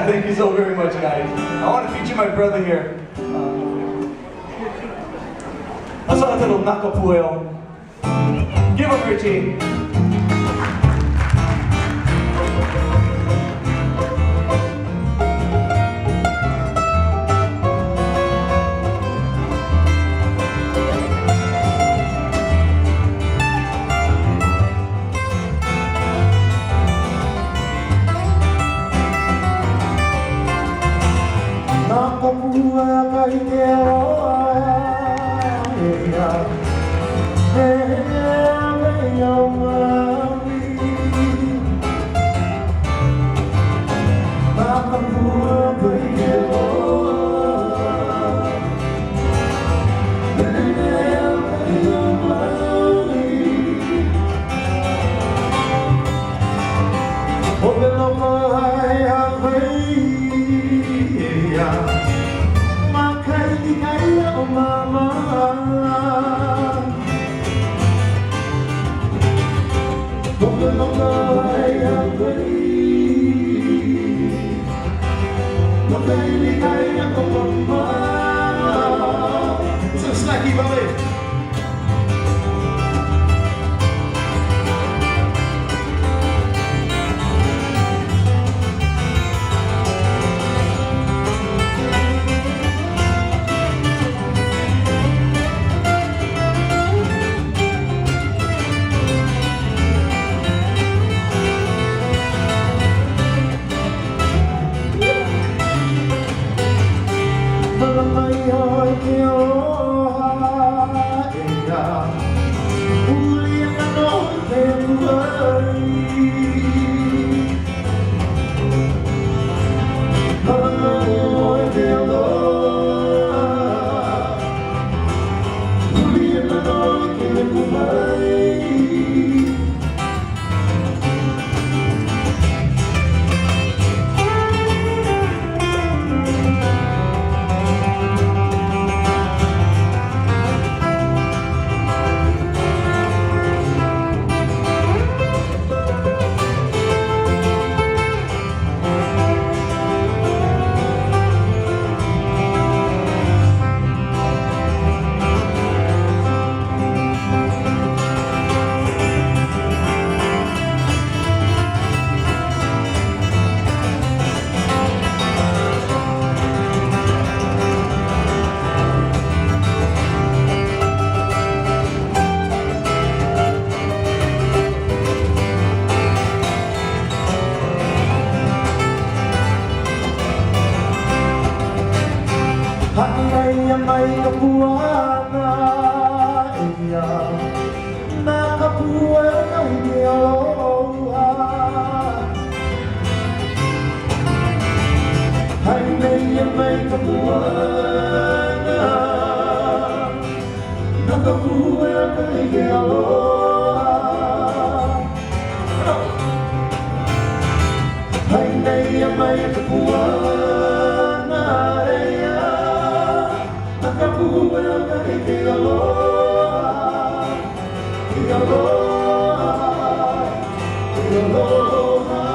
Yeah, thank you so very much, guys. I want to feature my brother here. That's all title, Ka Pueo. Give up, Richie. Ka Pueo kai te oa e mea o maui. Ka Pueo kai te oa e mea o maui. O te loka hai a whai oh mama, longa longa ai a whai, longa ili kai a mama. So slacky belly. Hai mai ka puana ia na ka pueo kai te aloha. Hai mai ka puana na ka pueo kai te aloha. Hai mai ka puana Ka Pueo kai te aloha, te aloha, te aloha.